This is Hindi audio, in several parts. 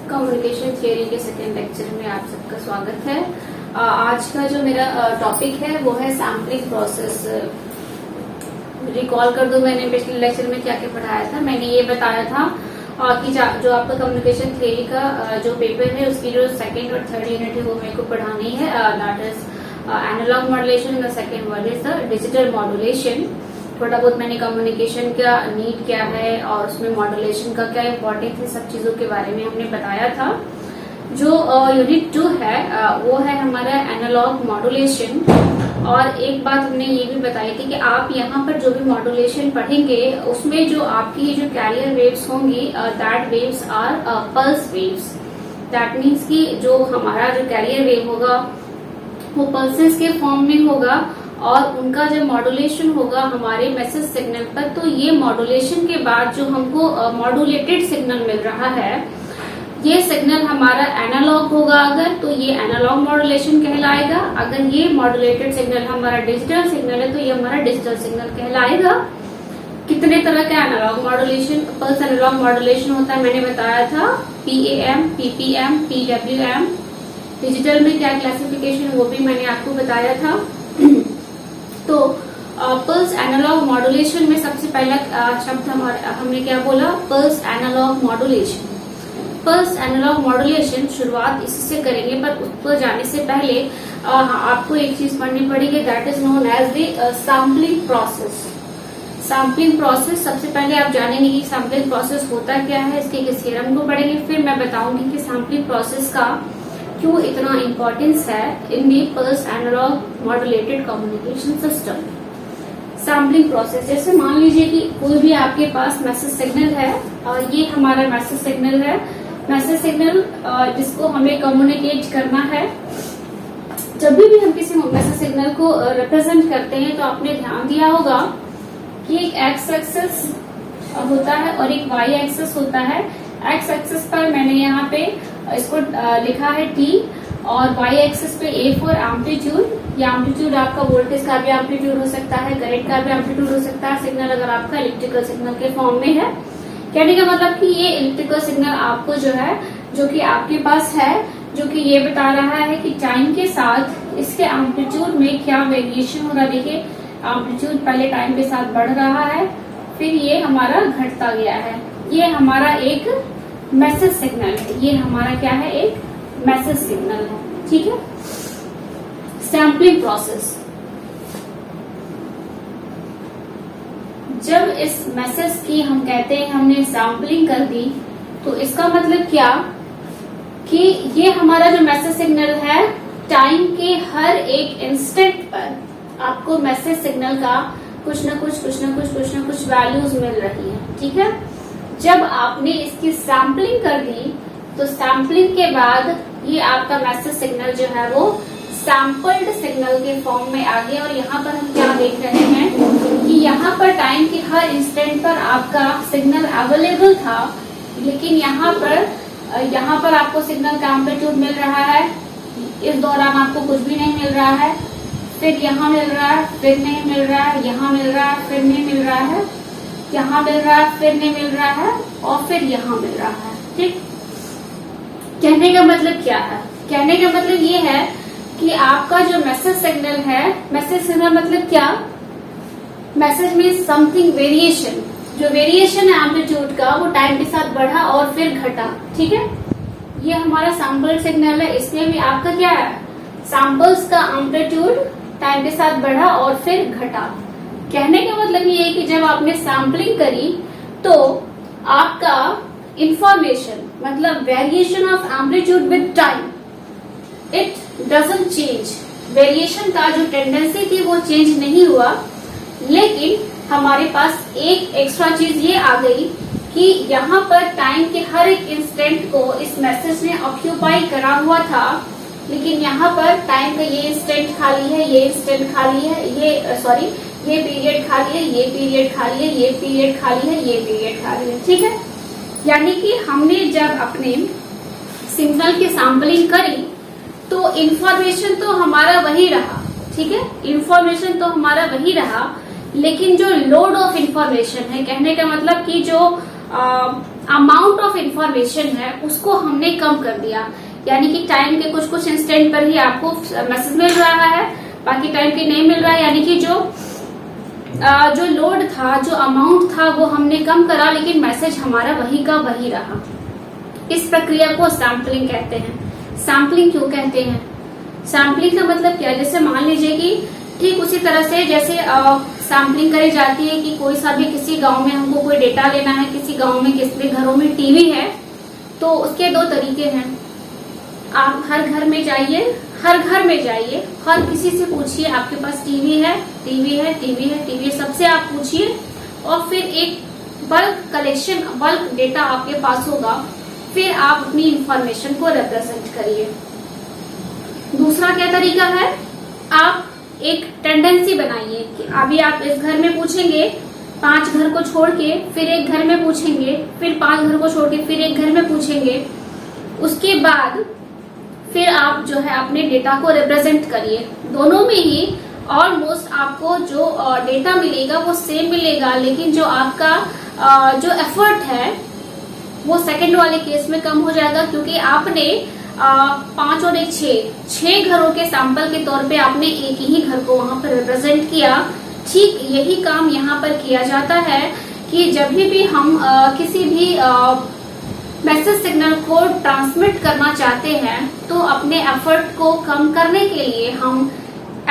कम्युनिकेशन थियरी के सेकेंड लेक्चर में आप सबका स्वागत है। आज का जो मेरा टॉपिक है वो है सैम्पलिंग प्रोसेस। रिकॉल कर दो, मैंने पिछले लेक्चर में क्या क्या पढ़ाया था। मैंने ये बताया था कि जो आपका कम्युनिकेशन थियरी का जो पेपर है उसकी जो सेकेंड और थर्ड यूनिट है वो मेरे को पढ़ानी है। That is analogue modulation, the second word is the digital modulation. थोड़ा बहुत मैंने कम्युनिकेशन का नीड क्या है और उसमें मॉड्यूलेशन का क्या इम्पोर्टेंस है, सब चीजों के बारे में हमने बताया था। जो यूनिट 2 है वो है हमारा एनालॉग मॉड्यूलेशन। और एक बात हमने ये भी बताई थी कि आप यहाँ पर जो भी मॉड्यूलेशन पढ़ेंगे उसमें जो आपकी जो कैरियर वेव्स होंगी that waves are pulse waves. That means कि जो हमारा जो कैरियर वेव होगा वो पल्सेस के फॉर्म में होगा और उनका जब मॉड्यूलेशन होगा हमारे मैसेज सिग्नल पर, तो ये मॉड्यूलेशन के बाद जो हमको मॉड्यूलेटेड सिग्नल मिल रहा है ये सिग्नल हमारा एनालॉग होगा अगर, तो ये एनालॉग मॉड्यूलेशन कहलाएगा। अगर ये मॉड्यूलेटेड सिग्नल हमारा डिजिटल सिग्नल है तो ये हमारा डिजिटल सिग्नल कहलाएगा। कितने तरह का analogue modulation, pulse analogue modulation होता है मैंने बताया था, PAM, PPM, PWM। डिजिटल में क्या क्लासिफिकेशन वो भी मैंने आपको बताया था। तो पल्स एनालॉग मॉड्यूलेशन में सबसे पहला शब्द हमने क्या बोला, pulse analogue modulation. Pulse analogue modulation शुरुआत इससे करेंगे, पर उस पर जाने से पहले आपको एक चीज पढ़नी पड़ेगी, that is known as the sampling process. Sampling process सबसे पहले आप जानेंगे कि सैम्पलिंग प्रोसेस होता क्या है, इसके किस थ्योरम को पढ़ेंगे, फिर मैं बताऊंगी कि सैम्पलिंग प्रोसेस का क्यों इतना इम्पोर्टेंस है in the pulse analogue modulated communication system. Sampling process, जैसे मान लीजिए कि कोई भी आपके पास मैसेज सिग्नल है और ये हमारा मैसेज सिग्नल है। मैसेज सिग्नल जिसको हमें कम्युनिकेट करना है, जब भी हम किसी मैसेज सिग्नल को रिप्रेजेंट करते हैं तो आपने ध्यान दिया होगा कि एक एक्स एक्सिस होता है और एक वाई एक्सिस होता है। एक्स एक्सिस पर मैंने यहाँ पे इसको लिखा है T और वाई एक्सिस पे A फॉर एम्पलीट्यूड। या एम्पलीट्यूड आपका वोल्टेज का भी एम्पलीट्यूड हो सकता है, करंट का भी एम्पलीट्यूड हो सकता है, सिग्नल अगर आपका इलेक्ट्रिकल सिग्नल के फॉर्म में है। कहने का मतलब कि ये इलेक्ट्रिकल सिग्नल आपको जो है, जो कि आपके पास है, जो कि ये बता रहा है कि टाइम के साथ इसके एम्पलीट्यूड में क्या वेरिएशन हो रहा है। देखिए एम्पलीट्यूड पहले टाइम के साथ बढ़ रहा है, फिर ये हमारा घटता गया है। ये हमारा एक मैसेज सिग्नल है, ये हमारा क्या है, एक मैसेज सिग्नल है। ठीक है। सैम्पलिंग प्रोसेस, जब इस मैसेज की हम कहते हैं हमने सैम्पलिंग कर दी, तो इसका मतलब क्या कि ये हमारा जो मैसेज सिग्नल है टाइम के हर एक इंस्टेंट पर आपको मैसेज सिग्नल का कुछ न कुछ वैल्यूज मिल रही है। ठीक है। जब आपने इसकी सैम्पलिंग कर दी तो सैम्पलिंग के बाद ये आपका मैसेज सिग्नल जो है वो सैम्पल्ड सिग्नल के फॉर्म में आ गया। और यहाँ पर हम क्या देख रहे हैं कि यहाँ पर टाइम के हर इंस्टेंट पर आपका सिग्नल अवेलेबल था, लेकिन यहाँ पर आपको सिग्नल का एम्पलीट्यूड मिल रहा है, इस दौरान आपको कुछ भी नहीं मिल रहा है, फिर यहाँ मिल रहा है, फिर नहीं मिल रहा है, यहाँ मिल रहा है, फिर नहीं मिल रहा है, यहाँ मिल रहा है, फिर नहीं मिल रहा है और फिर यहाँ मिल रहा है। ठीक। कहने का मतलब क्या है? कहने का मतलब ये है कि आपका जो मैसेज सिग्नल है, मैसेज सिग्नल मतलब क्या, मैसेज में समथिंग वेरिएशन, जो वेरिएशन है एम्पलीट्यूड का वो टाइम के साथ बढ़ा और फिर घटा। ठीक है। ये हमारा सैम्पल सिग्नल है, इसमें भी आपका क्या है, सैम्पल्स का एम्पलीट्यूड टाइम के साथ बढ़ा और फिर घटा। कहने का मतलब ये है कि जब आपने सैम्पलिंग करी तो आपका इंफॉर्मेशन मतलब variation of amplitude with time it doesn't change. Variation का जो टेंडेंसी थी वो चेंज नहीं हुआ, लेकिन हमारे पास एक एक्स्ट्रा चीज ये आ गई कि यहाँ पर टाइम के हर एक इंस्टेंट को इस मैसेज ने ऑक्यूपाई करा हुआ था, लेकिन यहाँ पर टाइम का ये इंस्टेंट खाली है, ये इंस्टेंट खाली है, ये पीरियड खाली है, ये पीरियड खाली है, ये पीरियड खाली है, ये पीरियड खाली है। ठीक है। यानी कि हमने जब अपने सिग्नल की सैम्पलिंग करी तो इंफॉर्मेशन तो हमारा वही रहा। ठीक है। इंफॉर्मेशन तो हमारा वही रहा, लेकिन जो लोड ऑफ इंफॉर्मेशन है, कहने का मतलब कि जो अमाउंट ऑफ इंफॉर्मेशन है उसको हमने कम कर दिया, यानी कि टाइम के कुछ इंस्टेंट पर ही आपको मैसेज मिल रहा है, बाकी टाइम के नहीं मिल रहा है। यानी कि जो लोड था, जो अमाउंट था वो हमने कम करा, लेकिन मैसेज हमारा वही का वही रहा। इस प्रक्रिया को सैम्पलिंग कहते हैं। सैम्पलिंग क्यों कहते हैं? सैम्पलिंग का मतलब क्या है? जैसे मान लीजिए कि ठीक उसी तरह से जैसे सैम्पलिंग करी जाती है कि कोई सा भी किसी गांव में हमको कोई डेटा लेना है, किसी गांव में किसी घरों में टीवी है, तो उसके दो तरीके हैं। आप हर घर में जाइए, हर किसी से पूछिए आपके पास टीवी है, सबसे आप पूछिए, और फिर एक बल्क डेटा आपके पास होगा, फिर आप अपनी इंफॉर्मेशन को रिप्रेजेंट करिए। दूसरा क्या तरीका है? आप एक टेंडेंसी बनाइए कि अभी आप इस घर में पूछेंगे 5 घर को छोड़ के, फिर एक घर में पूछेंगे, फिर 5 घर को छोड़ के फिर एक घर में पूछेंगे, उसके बाद फिर आप जो है अपने डेटा को रिप्रेजेंट करिए। दोनों में ही ऑलमोस्ट आपको जो डेटा मिलेगा वो सेम मिलेगा, लेकिन जो आपका जो एफर्ट है वो सेकंड वाले केस में कम हो जाएगा, क्योंकि आपने 5 और 1 6 घरों के सैंपल के तौर पे आपने एक ही घर को वहां पर रिप्रेजेंट किया। ठीक यही काम यहाँ पर किया जाता है कि जब भी हम किसी भी मैसेज सिग्नल को ट्रांसमिट करना चाहते हैं, तो अपने एफर्ट को कम करने के लिए हम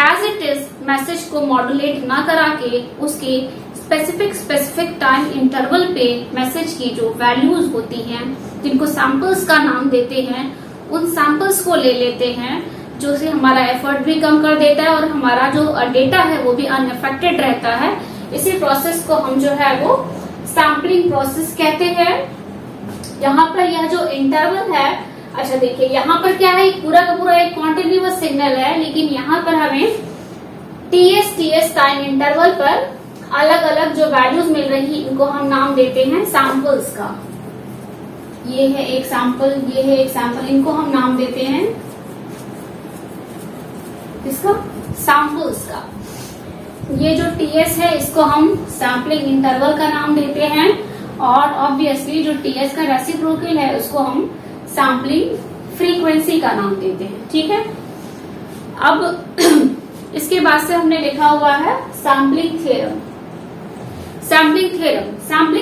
एज इट इज मैसेज को मॉड्यूलेट ना करा के उसके स्पेसिफिक टाइम इंटरवल पे मैसेज की जो वैल्यूज होती हैं, जिनको सैंपल्स का नाम देते हैं, उन सैंपल्स को ले लेते हैं, जो से हमारा एफर्ट भी कम कर देता है और हमारा जो डेटा है वो भी अनअफेक्टेड रहता है। इसी प्रोसेस को हम जो है वो सैम्पलिंग प्रोसेस कहते हैं। यहाँ पर यह जो इंटरवल है, अच्छा देखिए यहाँ पर क्या है, पूरा का पूरा एक कॉन्टिन्यूअस सिग्नल है, लेकिन यहाँ पर हमें टीएस टाइम इंटरवल पर अलग अलग जो वैल्यूज मिल रही है, इनको हम नाम देते हैं सैंपल्स का। ये है एक सैंपल, ये है एक सैंपल, इनको हम नाम देते हैं इसका सैंपल्स का। ये जो टीएस है इसको हम सैम्पलिंग इंटरवल का नाम देते हैं, और ऑब्वियसली जो टीएस का रेसिप्रोकल है उसको हम सैम्पलिंग फ्रीक्वेंसी का नाम देते हैं। ठीक है, अब इसके बाद से हमने लिखा हुआ है सैम्पलिंग थ्योरम। सैम्पलिंग थ्योरम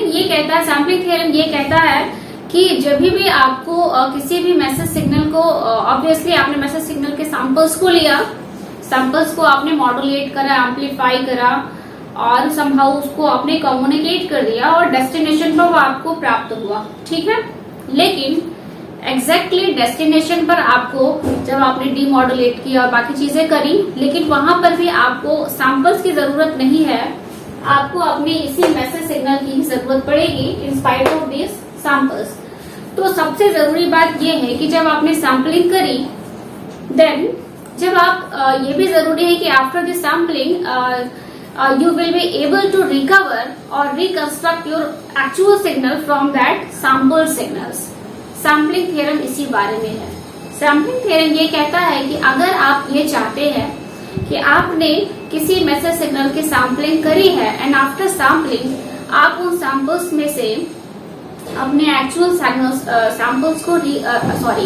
ये कहता है कि जब भी आपको किसी भी मैसेज सिग्नल को, ऑब्वियसली आपने मैसेज सिग्नल के सैंपल्स को लिया, सैंपल्स को आपने मॉड्यूलेट करा, एम्पलीफाई करा, और समहाउ उसको आपने कम्युनिकेट कर दिया, और डेस्टिनेशन पर वो आपको प्राप्त हुआ। ठीक है, लेकिन एग्जैक्टली डेस्टिनेशन पर आपको जब आपने डीमॉड्यूलेट किया और बाकी चीजें करी, लेकिन वहां पर भी आपको सैंपल्स की जरूरत नहीं है, आपको अपने इसी मैसेज सिग्नल की ही जरूरत पड़ेगी in spite of this samples. तो सबसे जरूरी बात यह है कि जब आपने सैम्पलिंग करी, देन जब आप ये भी जरूरी है कि after this sampling you will be able to recover or reconstruct your actual signal from that sampled signals. Sampling theorem इसी बारे में है। सैम्पलिंग थ्योरम ये कहता है कि अगर आप ये चाहते हैं कि आपने किसी मैसेज सिग्नल की सैम्पलिंग करी है, एंड आफ्टर सैम्पलिंग आप उन सैंपल्स में से अपने एक्चुअल सैंपल्स को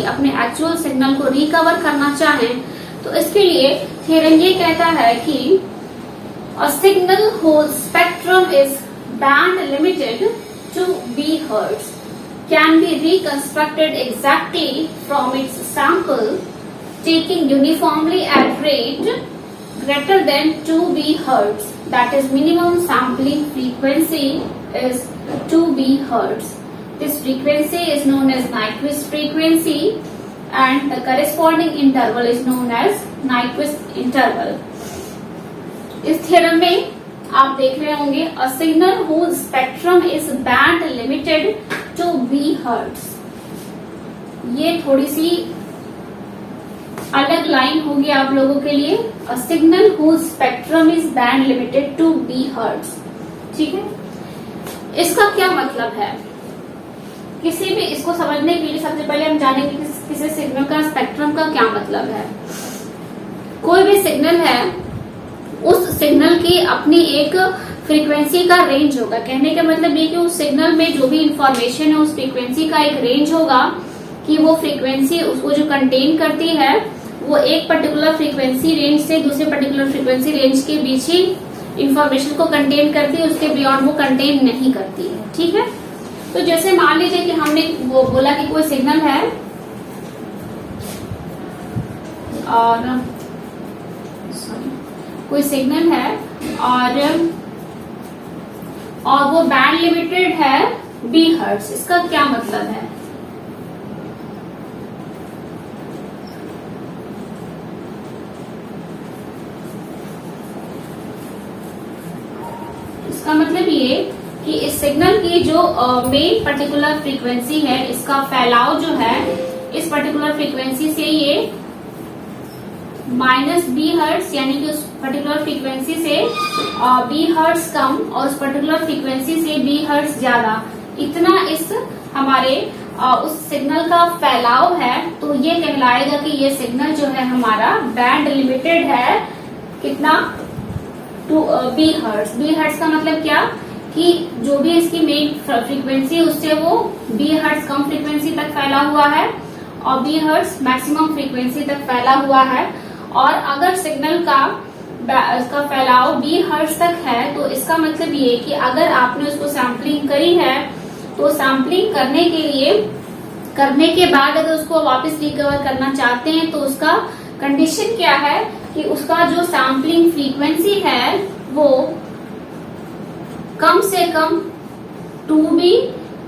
अपने एक्चुअल सिग्नल को रिकवर करना चाहें, तो इसके लिए थ्योरम ये कहता है कि a signal whose spectrum is band limited to bHz can be reconstructed exactly from its sample, taking uniformly at rate greater than 2 bHz. That is, minimum sampling frequency is 2 bHz. This frequency is known as Nyquist frequency, and the corresponding interval is known as Nyquist interval. इस थ्योरम में आप देख रहे होंगे a signal whose spectrum is band limited to bHz। ये थोड़ी सी अलग लाइन होगी आप लोगों के लिए, a signal whose spectrum is band limited to bHz। ठीक है, इसका क्या मतलब है? किसी भी इसको समझने के लिए सबसे पहले हम जानेंगे कि किसी सिग्नल का स्पेक्ट्रम का क्या मतलब है। कोई भी सिग्नल है, उस सिग्नल की अपनी एक फ्रीक्वेंसी का रेंज होगा। कहने का मतलब ये कि उस सिग्नल में जो भी इंफॉर्मेशन है उस फ्रीक्वेंसी का एक रेंज होगा कि वो फ्रीक्वेंसी उसको जो कंटेन करती है वो एक पर्टिकुलर फ्रीक्वेंसी रेंज से दूसरे पर्टिकुलर फ्रीक्वेंसी रेंज के बीच ही इंफॉर्मेशन को कंटेन करती है, उसके बियॉन्ड वो कंटेन नहीं करती है। ठीक है, तो जैसे मान लीजिए कि हमने वो बोला कि कोई सिग्नल है और कोई सिग्नल है और वो बैंड लिमिटेड है बी हर्ट्ज। इसका क्या मतलब है? इसका मतलब ये कि इस सिग्नल की जो मेन पर्टिकुलर फ्रीक्वेंसी है, इसका फैलाव जो है इस पर्टिकुलर फ्रीक्वेंसी से ये माइनस बी हर्ट्ज, यानी कि उस पर्टिकुलर फ्रीक्वेंसी से बी हर्ट्ज कम और उस पर्टिकुलर फ्रीक्वेंसी से बी हर्ट्ज ज्यादा, इतना इस हमारे उस सिग्नल का फैलाव है। तो ये कहलाएगा कि ये सिग्नल जो है हमारा बैंड लिमिटेड है। कितना? To b hertz. B hertz का मतलब क्या कि जो भी इसकी मेन फ्रीक्वेंसी उससे वो बी हर्ट्ज कम फ्रीक्वेंसी तक फैला हुआ है और बी हर्ट्ज मैक्सिमम फ्रीक्वेंसी तक फैला हुआ है। और अगर सिग्नल का फैलाव बी हर्ट्ज तक है तो इसका मतलब ये कि अगर आपने उसको सैम्पलिंग करी है तो सैम्पलिंग करने के बाद अगर उसको वापस रिकवर करना चाहते हैं तो उसका कंडीशन क्या है कि उसका जो सैम्पलिंग फ्रीक्वेंसी है वो कम से कम 2B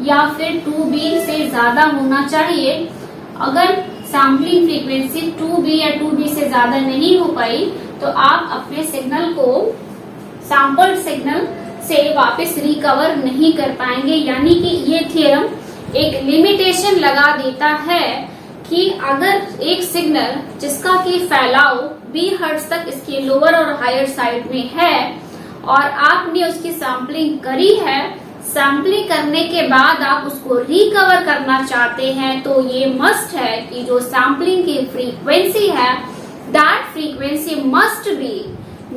या फिर 2B से ज्यादा होना चाहिए। अगर सैम्पलिंग फ्रीक्वेंसी 2B या 2B से ज्यादा नहीं हो पाई तो आप अपने सिग्नल को सैम्पल्ड सिग्नल से वापस रिकवर नहीं कर पाएंगे। यानी कि ये थ्योरम एक लिमिटेशन लगा देता है कि अगर एक सिग्नल जिसका की फैलाव बी हर्ट्ज तक इसके लोअर और हायर साइड में है और आपने उसकी सैम्पलिंग करी है, सैम्पलिंग करने के बाद आप उसको रिकवर करना चाहते हैं, तो ये मस्ट है कि जो सैम्पलिंग की फ्रीक्वेंसी है that frequency must be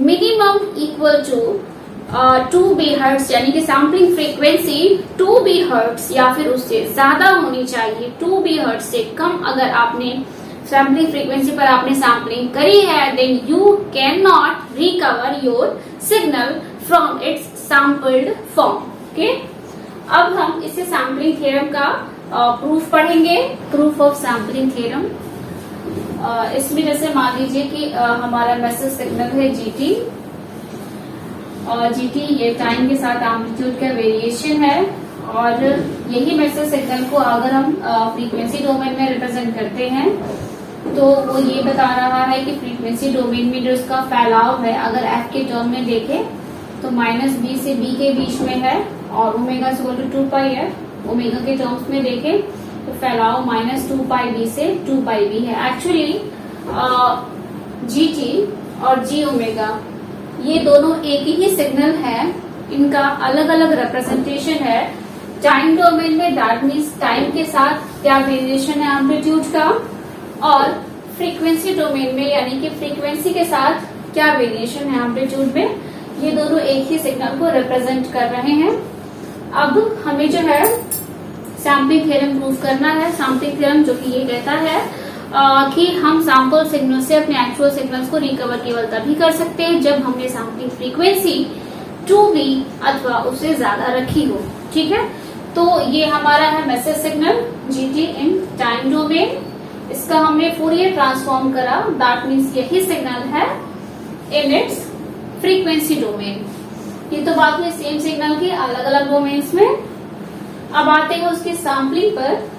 minimum equal to 2B hertz, यानी कि सैम्पलिंग फ्रीक्वेंसी 2B हर्ट्ज या फिर उससे ज्यादा होनी चाहिए। 2B हर्ट्ज से कम अगर आपने सैम्पलिंग फ्रीक्वेंसी पर आपने सैम्पलिंग करी है then you can not recover your signal from its sampled form. Okay, अब हम इसे सैम्पलिंग थ्योरम का प्रूफ पढ़ेंगे, प्रूफ ऑफ सैम्पलिंग थ्योरम। इसमें जैसे मान लीजिए कि हमारा मैसेज सिग्नल है जीटी और जीटी ये टाइम के साथ एम्पलीट्यूड का वेरिएशन है और यही मैसेज सिग्नल को अगर हम फ्रीक्वेंसी डोमेन में रिप्रेजेंट करते हैं तो वो ये बता रहा है कि फ्रीक्वेंसी डोमेन में जो इसका फैलाव है अगर एफ के टर्म में देखें तो -b से b के बीच में है और ओमेगा इक्वल टू 2 है। ओमेगा के टर्म्स में देखें तो फैलाव -2πb से 2πb है। एक्चुअली gt और g ओमेगा ये दोनों एक ही सिग्नल है, इनका अलग अलग रिप्रेजेंटेशन है। टाइम डोमेन में दैट मीन्स टाइम के साथ क्या वेरिएशन है एम्पलीट्यूड का, और फ्रीक्वेंसी डोमेन में यानी कि फ्रीक्वेंसी के साथ क्या वेरिएशन है एम्पलीट्यूड में, ये दोनों एक ही सिग्नल को रिप्रेजेंट कर रहे हैं। अब हमें जो है सैम्पलिंग थ्योरम प्रूव करना है। सैम्पलिंग थ्योरम जो कि ये कहता है कि हम सैम्पल सिग्नल से अपने एक्चुअल सिग्नल्स को रिकवर केवल तभी कर सकते हैं जब हमने सैम्पलिंग फ्रीक्वेंसी 2B अथवा उससे ज्यादा रखी हो। ठीक है, तो ये हमारा है message signal GT in time domain. इसका हमने फूरियर ट्रांसफॉर्म करा, दैट मीन्स यही सिग्नल है इन इट्स फ्रीक्वेंसी डोमेन। ये तो बात हुई सेम सिग्नल की अलग अलग डोमेन्स में। अब आते हैं उसकी सैम्पलिंग पर।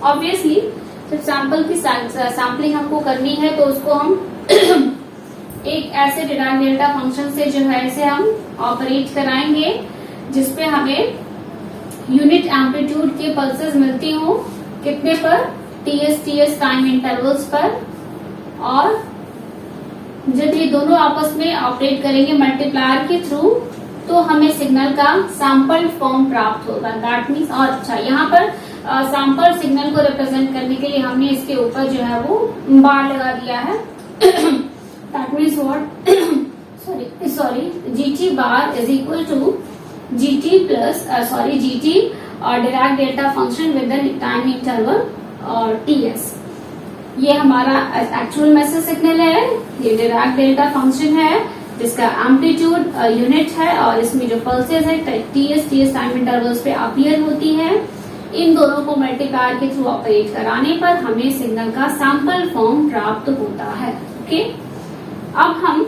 ऑब्वियसली जब सैंपल की सैम्पलिंग हमको करनी है तो उसको हम एक ऐसे डिराइव डेल्टा फंक्शन से जो है इसे हम ऑपरेट कराएंगे जिसपे हमें यूनिट एम्पलीट्यूड के पल्सेस मिलती हो। कितने पर? ts टाइम इंटरवल्स पर। और जब ये दोनों आपस में ऑपरेट करेंगे मल्टीप्लायर के थ्रू तो हमें सिग्नल का सैंपल्ड फॉर्म प्राप्त होगा। दैट मीन्स, और अच्छा यहाँ पर सैंपल सिग्नल को रिप्रेजेंट करने के लिए हमने इसके ऊपर जो है वो बार लगा दिया है। That means what? GT bar is equal to GT plus GT Dirac delta function with the time interval TS। ये हमारा एक्चुअल मैसेज सिग्नल है, ये डिराक डेल्टा फंक्शन है जिसका एम्पलीट्यूड यूनिट है और इसमें जो पल्सेस है TS टाइम इंटरवल्स पे अपीयर होती है। इन दोनों को मल्टीप्लायर के थ्रू ऑपरेट कराने पर हमें सिग्नल का सैंपल फॉर्म प्राप्त होता है। ओके, अब हम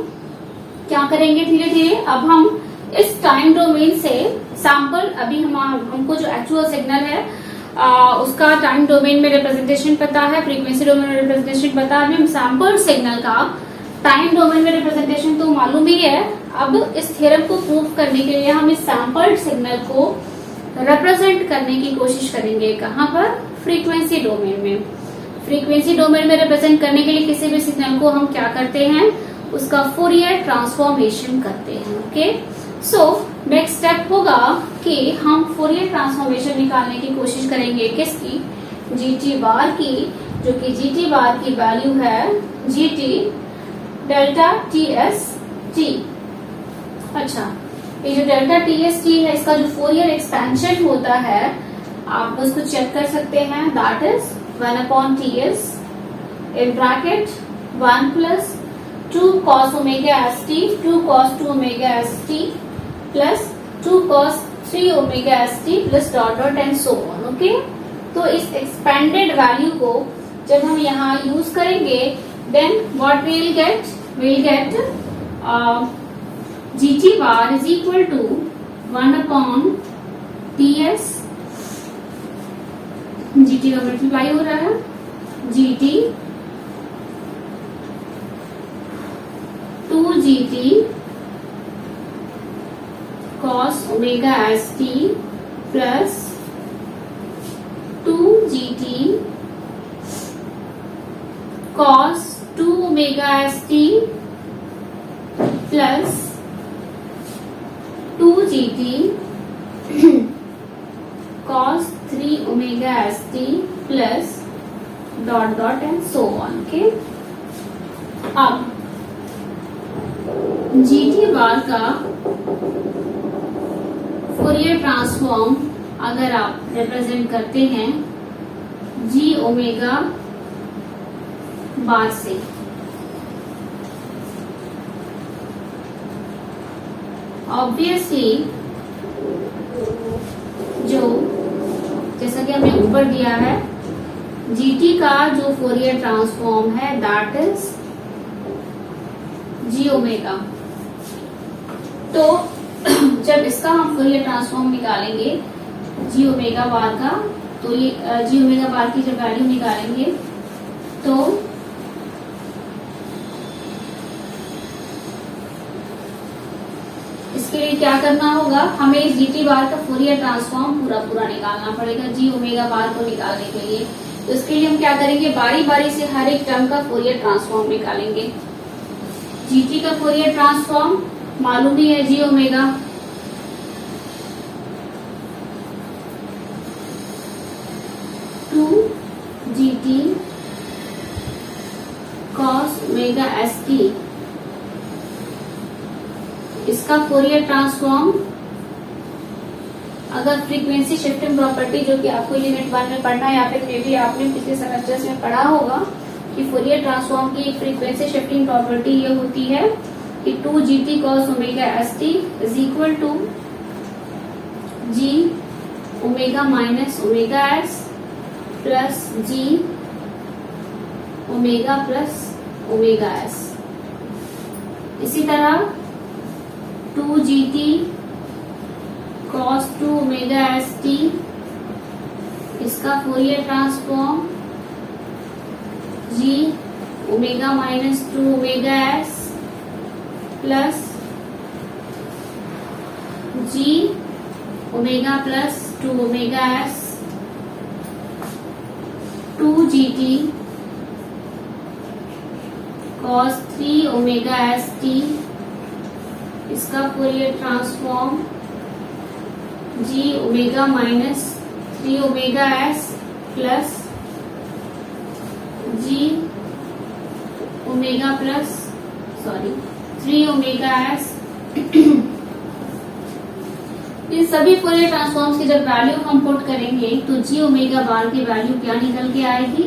क्या करेंगे धीरे धीरे, अब हम इस टाइम डोमेन से सैंपल, अभी हमको जो एक्चुअल सिग्नल है उसका टाइम डोमेन में रिप्रेजेंटेशन पता है, फ्रीक्वेंसी डोमेन में रिप्रेजेंटेशन पता है, हमें सैंपल सिग्नल का टाइम डोमेन में रिप्रेजेंटेशन तो मालूम ही है। अब इस थ्योरम को प्रूव करने के लिए हम इस सैंपल्ड सिग्नल को रिप्रेजेंट करने की कोशिश करेंगे। कहाँ पर? फ्रीक्वेंसी डोमेन में। फ्रीक्वेंसी डोमेन में रिप्रेजेंट करने के लिए किसी भी सिग्नल को हम क्या करते हैं, उसका फूरियर ट्रांसफॉर्मेशन करते हैं। ओके, सो नेक्स्ट स्टेप होगा कि हम फूरियर ट्रांसफॉर्मेशन निकालने की कोशिश करेंगे किसकी, GT बार की, जो कि GT बार की वैल्यू है GT डेल्टा TST। अच्छा, ये जो डेल्टा TST है इसका जो फूरियर एक्सपेंशन होता है आप उसको चेक कर सकते हैं, that is 1/TS in bracket 1 plus 2 cos omega st 2 cos 2 omega st plus 2 cos 3 omega st plus dot dot and so on। Okay, तो इस एक्सपेंडेड वैल्यू को जब हम यहाँ यूज करेंगे then what we'll get GT bar is equal to 1/TS, GT का मल्टीप्लाई हो रहा है GT 2GT cos omega st plus 2GT cos 2 omega st plus 2GT cos 3 omega st plus dot dot and so on। Okay, अब GT बार का फूरियर ट्रांसफॉर्म अगर आप रिप्रेजेंट करते हैं G ओमेगा बार से, ऑब्वियसली जो जैसा कि हमने ऊपर दिया है GT का जो फूरियर ट्रांसफॉर्म है दैट इज G ओमेगा। तो जब इसका हम फूरियर ट्रांसफॉर्म निकालेंगे G ओमेगा बार का, तो ये G ओमेगा बार की जब वैल्यू निकालेंगे तो इसके लिए क्या करना होगा, हमें इस GT बार का फूरियर ट्रांसफॉर्म पूरा निकालना पड़ेगा G ओमेगा बार को निकालने के लिए। तो इसके लिए हम क्या करेंगे, बारी बारी से हर एक टर्म का फूरियर ट्रांसफॉर्म निकालेंगे। GT का फूरियर ट्रांसफॉर्म मालूम ही है G omega, two GT cos omega st, इसका फूरियर ट्रांसफॉर्म अगर फ्रीक्वेंसी शिफ्टिंग प्रॉपर्टी जो कि आपको यूनिट 1 में पढ़ना है या फिर मे भी आपने पिछले सेमेस्टर्स में पढ़ा होगा कि फूरियर ट्रांसफॉर्म की फ्रीक्वेंसी शिफ्टिंग प्रॉपर्टी ये होती है कि 2GT cos omega st is equal to G omega minus omega s plus G omega plus omega s। इसी तरह 2GT cos 2 ओमेगा st, इसका Fourier transform G omega minus 2 omega s plus G omega plus 2 omega s, 2GT cos 3 omega st, इसका Fourier transform G omega minus 3 omega s plus G omega plus 3 omega S. इन सभी फूरियर ट्रांसफॉर्म्स की जब वैल्यू हम पुट करेंगे तो जी ओमेगा बार की वैल्यू क्या निकल के आएगी,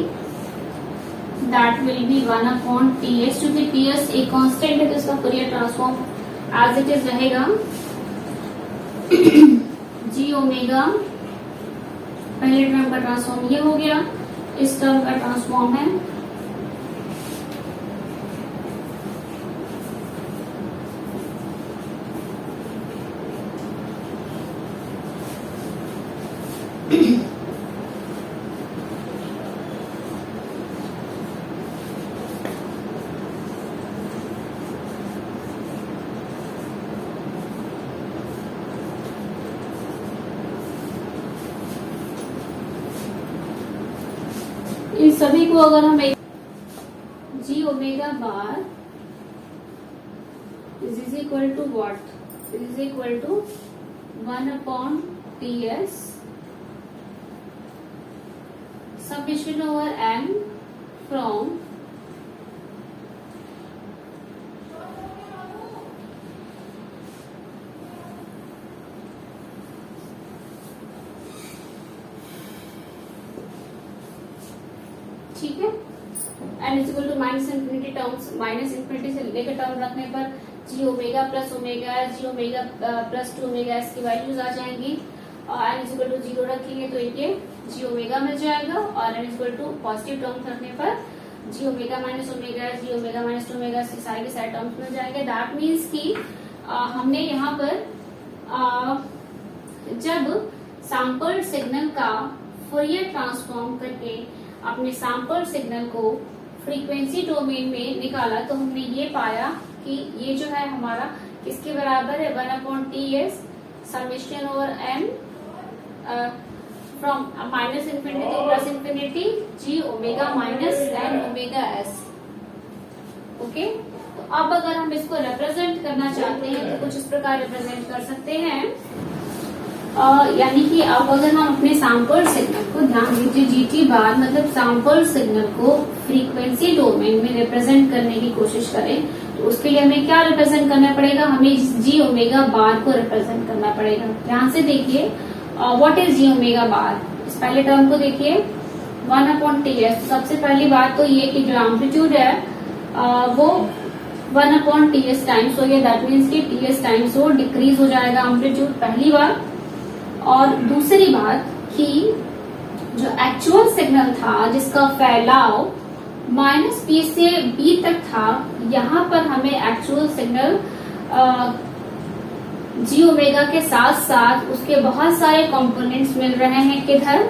दैट विल बी 1/ts। क्योंकि ts एक कांस्टेंट है तो इसका Fourier transform as it is रहेगा जी ओमेगा, पहले टर्म का ट्रांसफॉर्म ये हो गया, इस टर्म का ट्रांसफॉर्म है इन सभी को अगर हम एक G omega bar is equal to what, is equal to 1/ts summation over m from ठीक है, N is equal to minus infinity terms, minus infinity से लेकर टर्म रखने पर जी ओमेगा प्लस ओमेगा एस, जी ओमेगा प्लस 2 ओमेगा एस की वैल्यूज आ जाएंगी। एन इज इक्वल टू 0 रखेंगे तो इनके जी ओमेगा मिल जाएगा, और n is equal to positive term रखने पर जी ओमेगा माइनस ओमेगा एस, जी ओमेगा माइनस 2 ओमेगा एस, सारे के सारे टर्म्स मिल जाएंगे। दैट मीन्स कि हमने यहाँ पर जब सैंपल सिग्नल का फूरियर ट्रांसफॉर्म करके अपने सैंपल सिग्नल को फ्रीक्वेंसी डोमेन में निकाला तो हमने ये पाया कि ये जो है हमारा किसके बराबर है, 1/ts summation over m from minus infinity to plus infinity g omega minus n omega s. Okay, तो अब अगर हम इसको रिप्रेजेंट करना चाहते हैं तो कुछ इस प्रकार रिप्रेजेंट कर सकते हैं, यानी कि अब अगर हम अपने सैंपल सिग्नल को, ध्यान दीजिए जीटी बार मतलब सैंपल सिग्नल को फ्रीक्वेंसी डोमेन में रिप्रेजेंट करने की कोशिश करें तो उसके लिए हमें क्या रिप्रेजेंट करना पड़ेगा, हमें जी ओमेगा बार को रिप्रेजेंट करना पड़ेगा। ध्यान से देखिए what is g omega bar, इस पहले टर्म को देखिए 1/ts। सबसे पहली बात तो ये कि जो एम्पलीट्यूड है वो 1/ts टाइम्स हो गया, दैट मीन्स कि ts टाइम्स वो डिक्रीज हो जाएगा एम्पलीट्यूड, पहली बात। और दूसरी बात कि जो एक्चुअल सिग्नल था जिसका फैलाव -p से b तक था, यहाँ पर हमें एक्चुअल सिग्नल जी ओमेगा के साथ साथ उसके बहुत सारे कंपोनेंट्स मिल रहे हैं, किधर,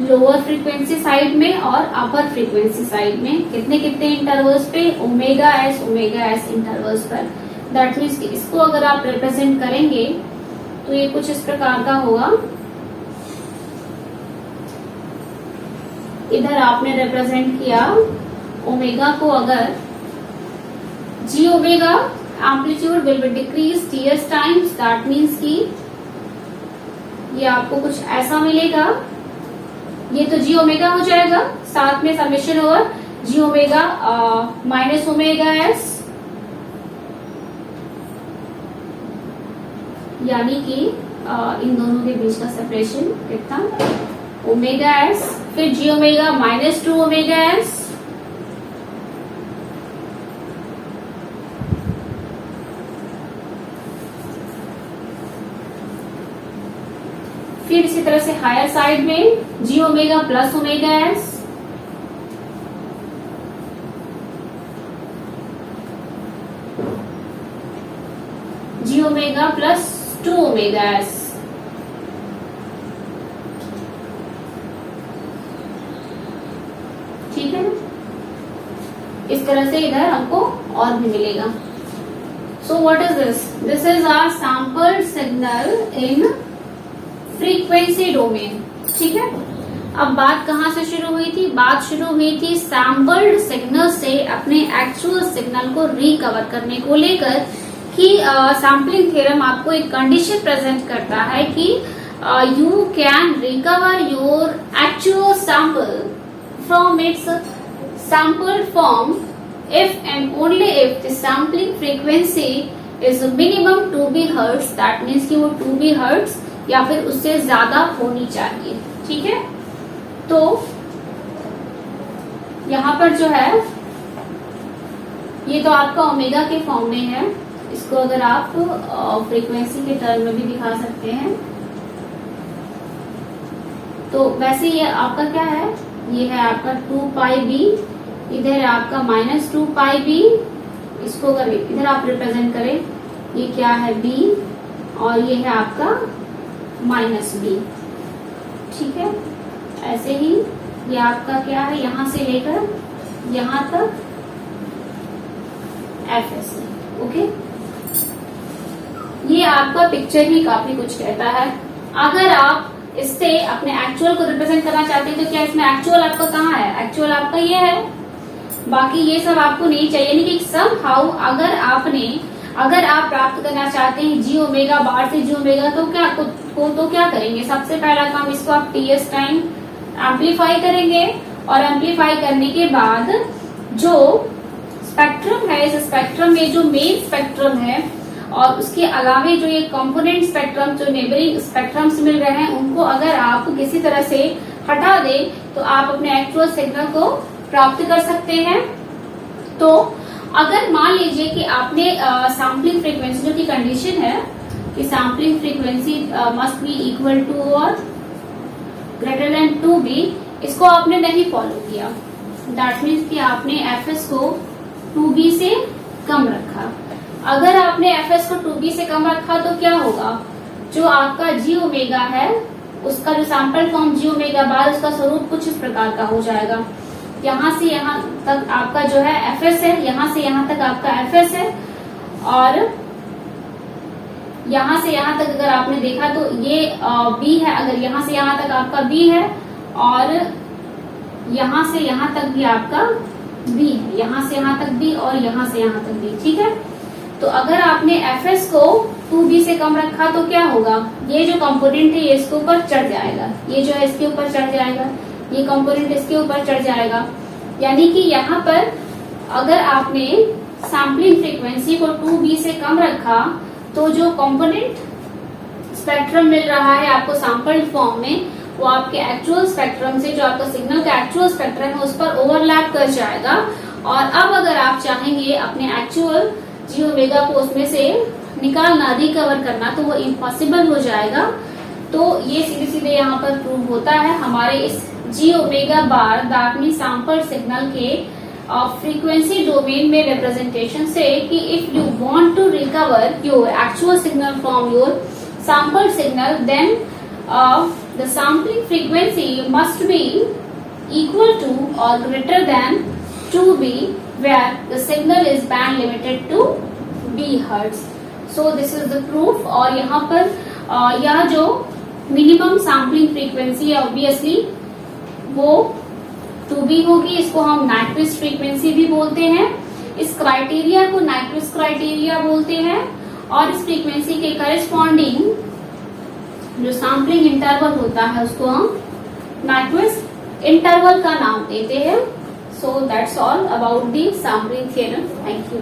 लोअर फ्रीक्वेंसी साइड में और अपर फ्रीक्वेंसी साइड में, कितने कितने इंटरवल्स पे, ओमेगा एस इंटरवल्स पर। दैट मीन्स कि इसको अगर आप रिप्रेजेंट करेंगे तो ये कुछ इस प्रकार का होगा। इधर आपने रिप्रेजेंट किया ओमेगा को, अगर G omega amplitude will be decrease ts times, that means कि ये आपको कुछ ऐसा मिलेगा, ये तो जी ओमेगा हो जाएगा, साथ में समेशन ओवर जी ओमेगा माइनस ओमेगा एस, यानी कि इन दोनों के बीच का सेपरेशन कितना, ओमेगा एस, फिर जी ओमेगा माइनस 2 ओमेगा एस, फिर इसी तरह से हायर साइड में जी ओमेगा प्लस ओमेगा एस, जी ओमेगा प्लस 2 ओमेगा एस। ठीक है ना, इस तरह से इधर हमको और भी मिलेगा। So what is this, this is our sample signal in frequency domain. ठीक है, अब बात कहाँ से शुरू हुई थी, बात शुरू हुई थी सैंपल्ड सिग्नल से अपने एक्चुअल सिग्नल को रिकवर करने को लेकर कि सैम्पलिंग थ्योरम आपको एक कंडीशन प्रेजेंट करता है कि you can recover your actual sample from its sampled form if and only if the sampling frequency is minimum 2B hertz, that means कि वो 2B hertz या फिर उससे ज्यादा होनी चाहिए। ठीक है, तो यहाँ पर जो है ये तो आपका ओमेगा के फॉर्म में है, इसको अगर आप फ्रीक्वेंसी के टर्म में भी दिखा सकते हैं। तो वैसे ये आपका क्या है, ये है आपका 2πb, इधर है आपका -2πb, इसको अगर इधर आप रिप्रेजेंट करें, ये क्या है b और ये है आपका -b। ठीक है, ऐसे ही ये आपका क्या है, यहां से लेकर यहां तक fs है। ओके, ये आपका पिक्चर ही काफी कुछ कहता है। अगर आप इससे अपने एक्चुअल को रिप्रेजेंट करना चाहते हैं तो क्या इसमें एक्चुअल आपका कहाँ है, एक्चुअल आपका ये है, बाकी ये सब आपको नहीं चाहिए। यानी कि समहाउ अगर आप प्राप्त करना चाहते हैं जी ओमेगा बार से जी ओमेगा, तो क्या करेंगे, सबसे पहला काम इसको आप ts टाइम एम्पलीफाई करेंगे, और एम्पलीफाई करने के बाद जो स्पेक्ट्रम है, इस स्पेक्ट्रम में जो मेन स्पेक्ट्रम है और उसके अलावे जो ये कंपोनेंट स्पेक्ट्रम जो नेबरिंग स्पेक्ट्रम्स मिल रहे हैं, उनको अगर आप किसी तरह से हटा दें तो आप अपने एक्चुअल सिग्नल को प्राप्त कर सकते हैं। तो अगर मान लीजिए कि आपने सैम्पलिंग फ्रीक्वेंसी जो की कंडीशन है कि sampling frequency must be equal to और ग्रेटर देन 2b, इसको आपने नहीं फॉलो किया, दैट मीन्स कि आपने fs को 2b से कम रखा। अगर आपने fs को 2b से कम रखा तो क्या होगा, जो आपका जी ओमेगा है उसका जो सैंपल फॉर्म जी ओमेगा बार, उसका स्वरूप कुछ इस प्रकार का हो जाएगा। यहाँ से यहाँ तक आपका जो है fs है, यहाँ से यहाँ तक आपका fs है, और यहाँ से यहाँ तक अगर आपने देखा तो ये b है, अगर यहाँ से यहाँ तक आपका b है, और यहाँ से यहाँ तक भी आपका b है, यहाँ से यहाँ तक b और यहाँ से यहाँ तक b। ठीक है, तो अगर आपने fs को 2b से कम रखा तो क्या होगा, ये जो कंपोनेंट है ये इसके ऊपर चढ़ जाएगा, ये जो है इसके ऊपर चढ़ जाएगा, ये कंपोनेंट इसके ऊपर चढ़ जाएगा। यानी कि यहाँ पर अगर आपने सैम्पलिंग फ्रीक्वेंसी को 2b से कम रखा तो जो कंपोनेंट स्पेक्ट्रम मिल रहा है आपको सैंपल फॉर्म में, वो आपके एक्चुअल स्पेक्ट्रम से, जो आपका सिग्नल का एक्चुअल स्पेक्ट्रम है उस पर ओवरलैप कर जाएगा। और अब अगर आप चाहेंगे अपने एक्चुअल जी ओमेगा को उसमें से निकालना, रिकवर करना, तो वो इम्पॉसिबल हो जाएगा। तो ये सीधे सीधे यहाँ पर प्रूव होता है हमारे इस G omega bar that mean sample signal के फ्रीक्वेंसी डोमेन में रिप्रेजेंटेशन से, कि if you want to recover your actual signal from your sample signal, then the sampling frequency must be equal to और greater than 2b, where the signal is band limited to b hertz. So this is the proof। और यहाँ पर यह जो मिनिमम सैम्पलिंग फ्रीक्वेंसी है ऑब्वियसली वो 2b होगी, इसको हम नाइक्विस्ट फ्रीक्वेंसी भी बोलते हैं। इस क्राइटेरिया को नाइक्विस्ट क्राइटेरिया बोलते हैं, और इस फ्रीक्वेंसी के करस्पॉन्डिंग जो सैम्पलिंग इंटरवल होता है उसको हम नाइक्विस्ट इंटरवल का नाम देते हैं। So that's all about the sampling theorem. Thank you.